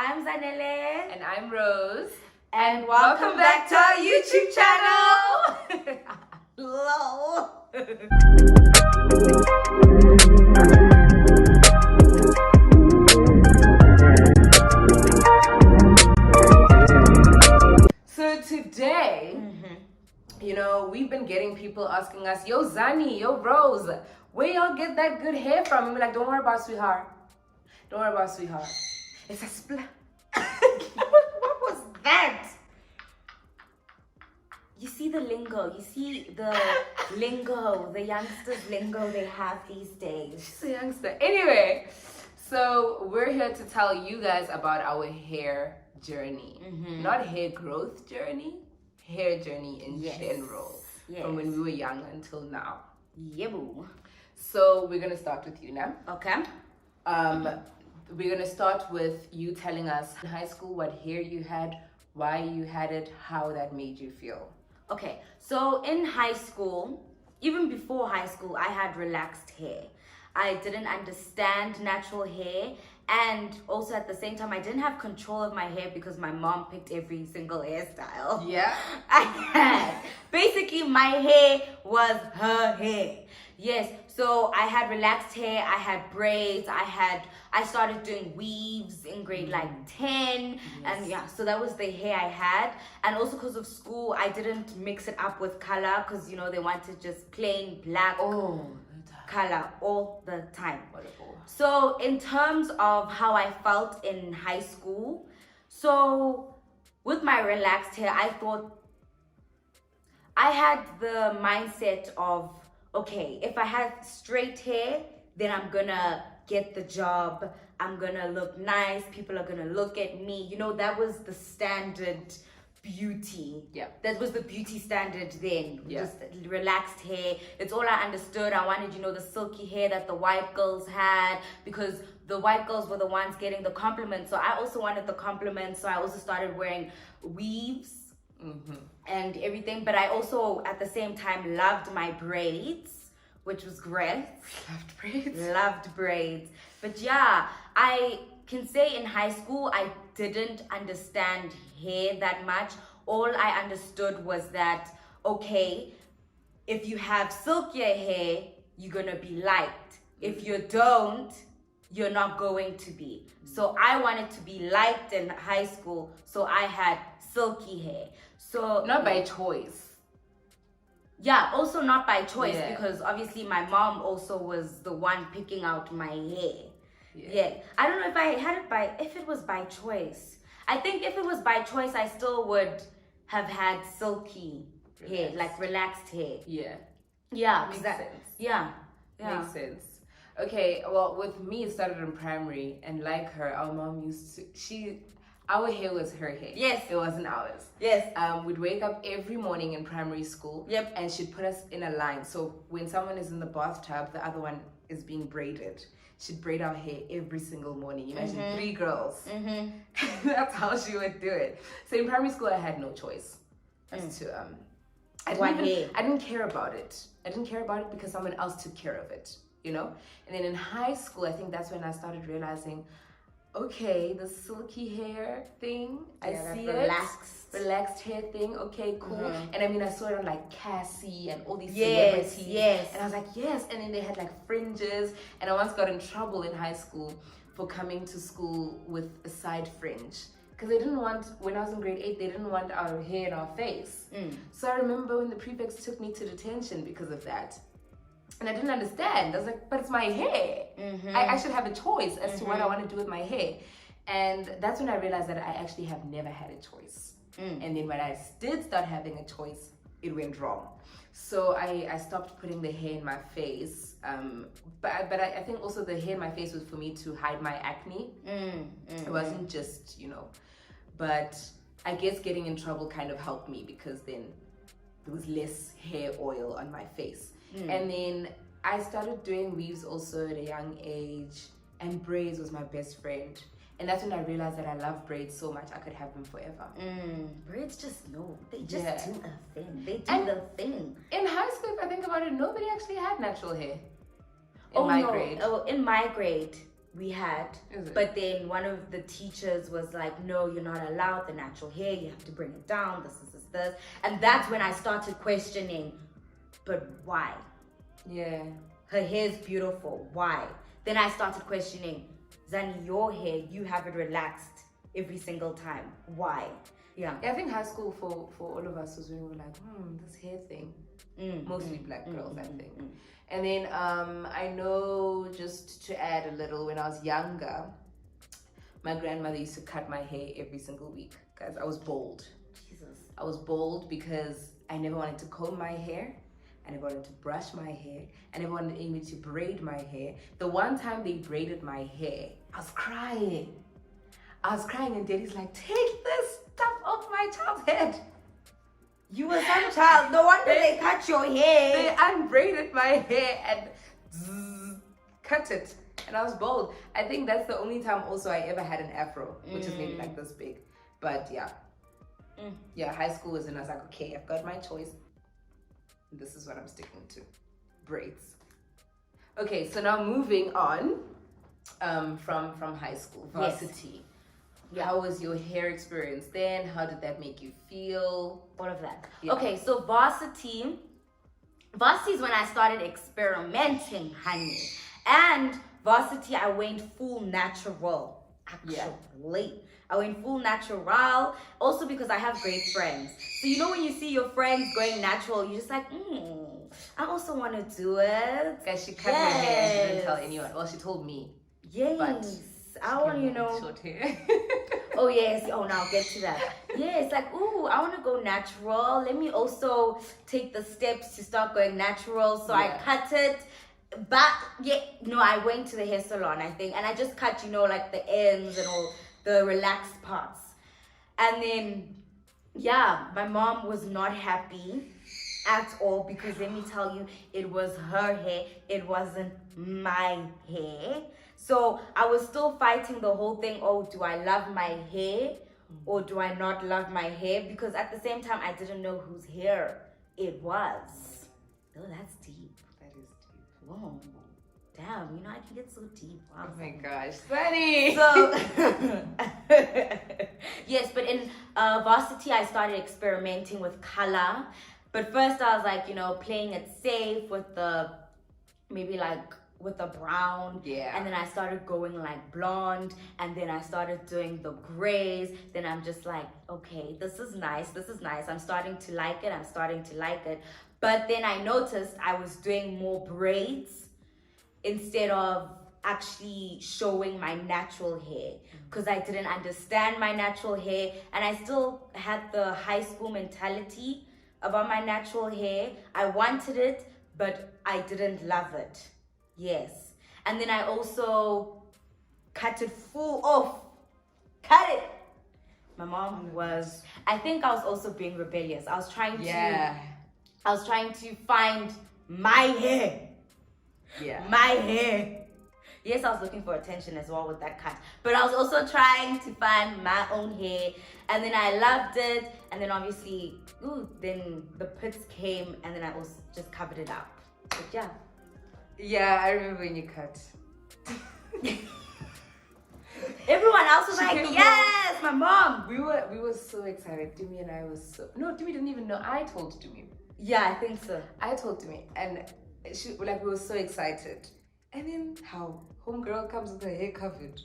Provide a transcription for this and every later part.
I'm Zanele. And I'm Rose. And welcome back to our YouTube channel. Hello. So today, we've been getting people asking us, yo Zani, yo Rose, where y'all get that good hair from? And we're like, don't worry about it, sweetheart. Don't worry about it, sweetheart. It's a splat. What was that? You see the lingo. You see the lingo, the youngsters' lingo they have these days. She's a youngster. Anyway, so we're here to tell you guys about our hair journey. Not hair growth journey, hair journey in general. Yes. From when we were young until now. Yeah, boo. So we're gonna start with you now. Okay. We're gonna start with you telling us in high school what hair you had, why you had it, how that made you feel. Okay, so in high school, even before high school, I had relaxed hair. I didn't understand natural hair, and also at the same time, I didn't have control of my hair because my mom picked every single hairstyle. Yeah. I had. Basically, my hair was her hair. Yes, so I had relaxed hair, I had braids, I started doing weaves in grade like 10, and yeah, so that was the hair I had. And also because of school, I didn't mix it up with color because, they wanted just plain black color all the time. Wonderful. So in terms of how I felt in high school, so with my relaxed hair, I thought I had the mindset of, okay, if I had straight hair, then I'm gonna get the job, I'm gonna look nice, people are gonna look at me. That was the standard beauty. Yeah. That was the beauty standard then. Yeah. Just relaxed hair. It's all I understood. I wanted, the silky hair that the white girls had, because the white girls were the ones getting the compliments. So I also wanted the compliments. So I also started wearing weaves and everything. But I also, at the same time, loved my braids, which was great. Loved braids. Loved braids. But yeah, I can say in high school, I didn't understand hair that much. All I understood was that, okay, if you have silkier hair, you're gonna be liked. If you don't, you're not going to be. So I wanted to be liked in high school, so I had silky hair. So not by choice. Yeah, also not by choice, because obviously my mom also was the one picking out my hair. Yeah. I don't know if I had it if it was by choice. I think if it was by choice, I still would have had silky hair, like relaxed hair. Yeah. Yeah. Makes sense. Yeah. Makes sense. Okay, well, with me, it started in primary, and like her, our mom our hair was her hair. Yes. It wasn't ours. Yes. We'd wake up every morning in primary school. Yep. And she'd put us in a line. So when someone is in the bathtub, the other one is being braided. She'd braid our hair every single morning. Imagine 3 girls. That's how she would do it. So in primary school, I had no choice as to I didn't care about it. I didn't care about it because someone else took care of it. And then in high school, I think that's when I started realizing, okay, the silky hair thing, I see it. Relaxed hair thing, okay, cool. And I saw it on like Cassie and all these celebrities. Yes. And I was like, yes. And then they had like fringes. And I once got in trouble in high school for coming to school with a side fringe. Because they didn't want, when I was in grade 8, they didn't want our hair in our face. So I remember when the prefects took me to detention because of that. And I didn't understand. I was like, but it's my hair. I should have a choice as to what I want to do with my hair. And that's when I realized that I actually have never had a choice. And then when I did start having a choice, it went wrong. So I stopped putting the hair in my face. But I think also the hair in my face was for me to hide my acne. It wasn't just, But I guess getting in trouble kind of helped me because then there was less hair oil on my face. And then I started doing weaves also at a young age, and braids was my best friend. And that's when I realized that I love braids so much I could have them forever. Braids they just do a thing. They do the thing. In high school, if I think about it, nobody actually had natural hair. In my grade. In my grade, we had. Is it? But then one of the teachers was like, no, you're not allowed the natural hair. You have to bring it down. This. And that's when I started questioning, but why? Yeah. Her hair's beautiful. Why? Then I started questioning, Zani, your hair, you have it relaxed every single time. Why? Yeah. I think high school for all of us was when we were like, this hair thing. Mostly black girls, I think. And then I know, just to add a little, when I was younger, my grandmother used to cut my hair every single week. Guys, I was bald. Jesus. I was bald because I never wanted to comb my hair. I never wanted to brush my hair. I never wanted Amy to braid my hair. The one time they braided my hair, I was crying. And Daddy's like, take this stuff off my child's head. You were some child. No wonder they cut your hair. They unbraided my hair and cut it. And I was bald. I think that's the only time also I ever had an afro, which is maybe like this big. But yeah. Yeah, high school was when I was like, okay, I've got my choice. This is what I'm sticking to. Braids. Okay, so now moving on from high school, varsity. Yes. Yeah. How was your hair experience then? How did that make you feel? All of that. Yeah. Okay, so varsity is when I started experimenting, honey. And varsity, I went full natural. Actually. I went full natural. Also because I have great friends. So you know when you see your friends going natural, you're just like, I also want to do it. Guys, she cut her hair and she didn't tell anyone. Well, she told me. Yes. But I want, short hair. Oh yes. Oh, now I'll get to that. Yeah, it's like, I want to go natural. Let me also take the steps to start going natural. So I cut it. But I went to the hair salon, I think, and I just cut, like the ends and all the relaxed parts. And then, my mom was not happy at all because let me tell you, it was her hair. It wasn't my hair. So I was still fighting the whole thing. Oh, do I love my hair or do I not love my hair? Because at the same time, I didn't know whose hair it was. Oh, that's deep. That is deep. Whoa. Damn, I can get so deep. Wow. Oh my gosh, funny. So, yes, but in varsity, I started experimenting with color. But first I was like, playing it safe with with the brown. Yeah. And then I started going like blonde. And then I started doing the grays. Then I'm just like, okay, this is nice. I'm starting to like it. But then I noticed I was doing more braids instead of actually showing my natural hair, because I didn't understand my natural hair, and I still had the high school mentality about my natural hair. I wanted it, but I didn't love it. Yes. And then I also cut it full off. Cut it. My mom was, I think I was also being rebellious. I was trying to find my hair. Yeah. My hair. Yes, I was looking for attention as well with that cut. But I was also trying to find my own hair. And then I loved it. And then obviously, then the pits came and then I also just covered it up. But yeah. Yeah, I remember when you cut. Everyone else was like, yes, my mom. We were so excited. Dumi and I was so... No, Dumi didn't even know. I told Dumi. Yeah, I think so. I told Dumi. And we were so excited. And then how? Homegirl comes with her hair covered.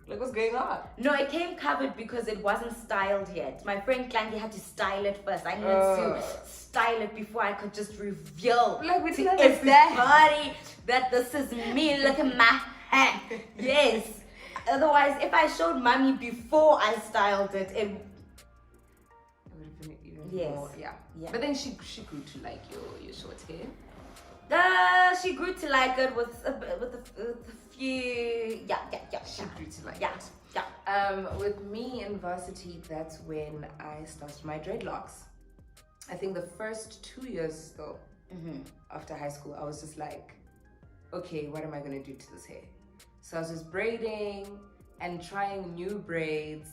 Like, what's going on? No, it came covered because it wasn't styled yet. My friend Clanky had to style it first. I needed to style it before I could just reveal to everybody that this is me. Look at my hair. Yes. Otherwise, if I showed mommy before I styled it, it would have been even more. Yeah. But then she grew to like your short hair. She grew to like it with a few. Yeah. She grew to like it. Yeah. With me in varsity, that's when I started my dreadlocks. I think the first 2 years though, after high school, I was just like, okay, what am I gonna do to this hair? So I was just braiding and trying new braids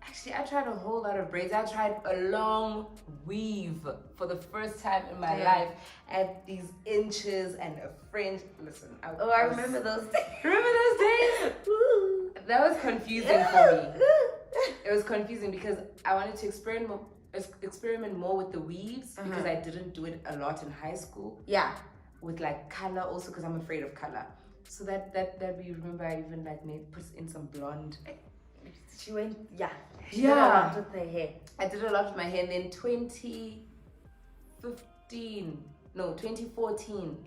Actually, I tried a whole lot of braids. I tried a long weave for the first time in my life. At these inches and a fringe. Listen, I remember those days. Remember those days? That was confusing for me. It was confusing because I wanted to experiment more with the weaves because I didn't do it a lot in high school. Yeah. With like color also because I'm afraid of color. So that we remember I even like put in some blonde. She went, She Yeah. did a lot with her hair. I did a lot with my hair. And then 2014,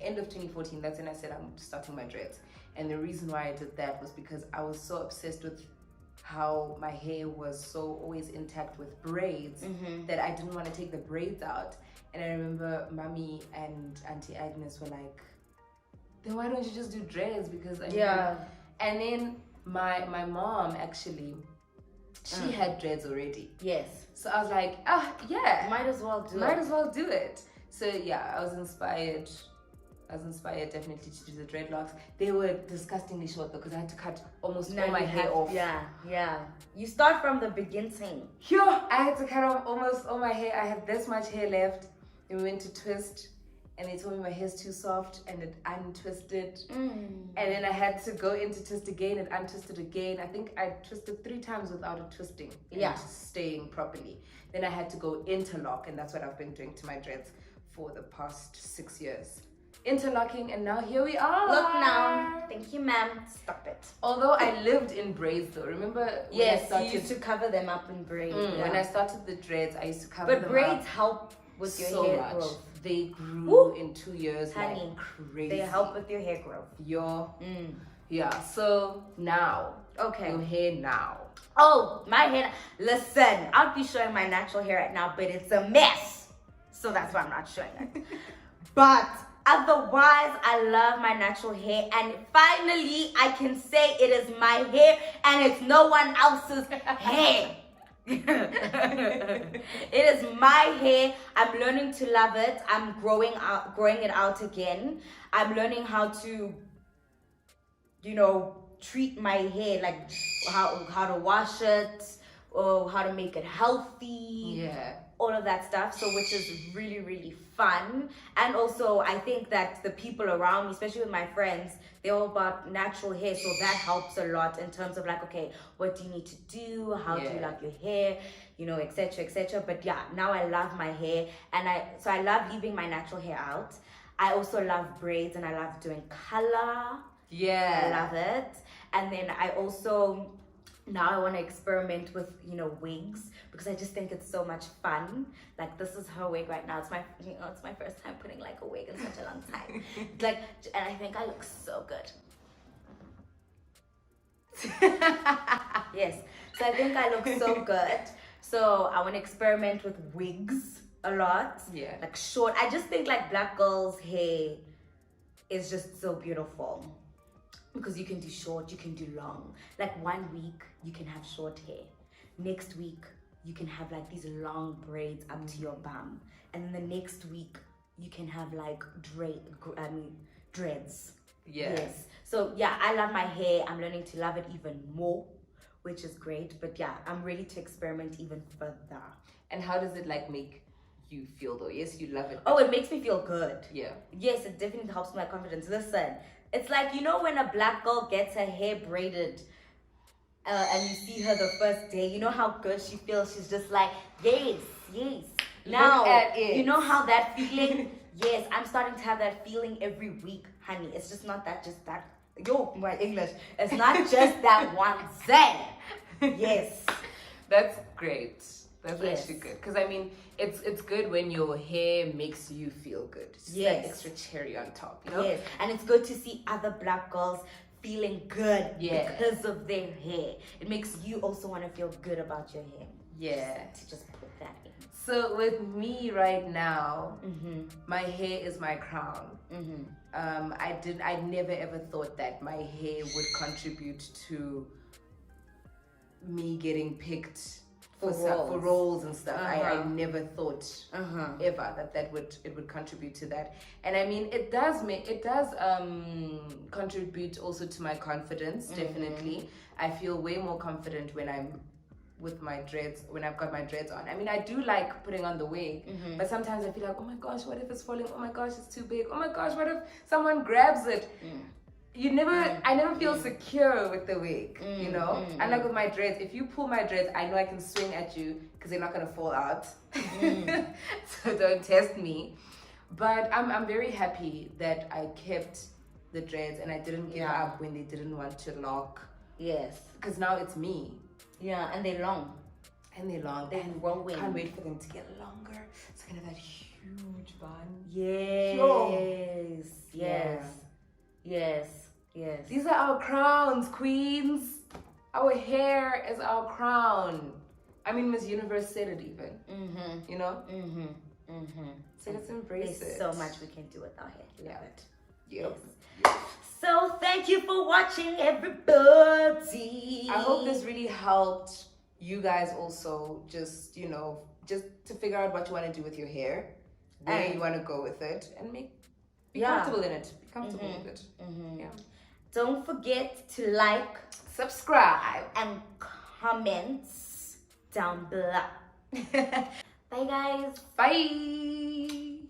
end of 2014, that's when I said I'm starting my dreads. And the reason why I did that was because I was so obsessed with how my hair was so always intact with braids that I didn't want to take the braids out. And I remember Mommy and Auntie Agnes were like, then why don't you just do dreads? Because I mean, and then my mom actually, she had dreads already. Yes. So I was like, yeah. Might as well do it. Might as well do it. So yeah, I was inspired definitely to do the dreadlocks. They were disgustingly short though, because I had to cut almost all my hair off. Yeah. You start from the beginning. I had to cut off almost all my hair. I had this much hair left. Then we went to twist, and they told me my hair's too soft, and it untwisted. And then I had to go into twist again and untwisted again. I think I twisted 3 times without it twisting. And staying properly. Then I had to go interlock, and that's what I've been doing to my dreads for the past 6 years. Interlocking, and now here we are. Look now. Thank you, ma'am. Stop it. Although I lived in braids though. Remember when I started, you used to cover them up in braids. When I started the dreads, I used to cover them up. But braids help with your hair growth. They grew in 2 years, honey, like crazy. They help with your hair growth. Yeah, so now. Okay. Your hair now. Oh, my hair. Listen, I'll be showing my natural hair right now, but it's a mess. So that's why I'm not showing it. But otherwise, I love my natural hair. And finally, I can say it is my hair and it's no one else's hair. It is my hair. I'm learning to love it. I'm growing it out again. I'm learning how to, treat my hair, like how to wash it, or how to make it healthy. All of that stuff. So which is really, really fun. And also I think that the people around me, especially with my friends, they're all about natural hair, so that helps a lot in terms of like, okay, what do you need to do, how do you love your hair, etc. But yeah, now I love my hair, and I love leaving my natural hair out. I also love braids, and I love doing color. I love it. And then I also now I want to experiment with wigs, because I just think it's so much fun. Like, this is her wig right now. It's my first time putting like a wig in such a long time. And I think I look so good. Yes, so I think I look so good. So I want to experiment with wigs a lot. Like short. I just think like black girls' hair is just so beautiful. Because you can do short, you can do long. Like 1 week, you can have short hair. Next week, you can have like these long braids up to your bum. And then the next week, you can have like dreads. Yes. So yeah, I love my hair. I'm learning to love it even more, which is great. But yeah, I'm ready to experiment even further. And how does it like make you feel though? Yes, you love it. Oh, it makes me feel good. Yeah. Yes, it definitely helps my confidence. Listen. It's like, when a black girl gets her hair braided and you see her the first day, you know how good she feels? She's just like, yes. Now, you know how that feeling? Yes, I'm starting to have that feeling every week, honey. It's just not that, my English. It's not just that one thing. Yes. That's great. That's actually good. Because I mean, it's good when your hair makes you feel good. It's just that extra cherry on top, Yes, and it's good to see other black girls feeling good because of their hair. It makes you also want to feel good about your hair. To just put that in. So with me right now, my hair is my crown. I never ever thought that my hair would contribute to me getting picked for roles and stuff. I never thought ever that it would contribute to that. And I mean, it does contribute also to my confidence. Definitely, I feel way more confident when I'm with my dreads when I've got my dreads on. I mean, I do like putting on the wig, but sometimes I feel like, oh my gosh, what if it's falling? Oh my gosh, it's too big. Oh my gosh, what if someone grabs it? I never feel secure with the wig, you know? Unlike with my dreads, if you pull my dreads, I know I can swing at you because they're not gonna fall out. So don't test me. But I'm very happy that I kept the dreads and I didn't give up when they didn't want to lock. Yes. Because now it's me. Yeah, and they're long. And they're long. They're growing. Can't wait for them to get longer. So I can have that huge bun. Yes. Sure. Yes. Yes. Yes. These are our crowns, queens. Our hair is our crown. I mean, Miss Universe said it even. You know? So let's embrace There's it. so much we can do with our hair. Yeah. Love it. Yep. So thank you for watching, everybody. I hope this really helped you guys also just, you know, just to figure out what you want to do with your hair, where you want to go with it, and be comfortable in it. Be comfortable with it. Yeah. Don't forget to like, subscribe, and comment down below. Bye, guys. Bye.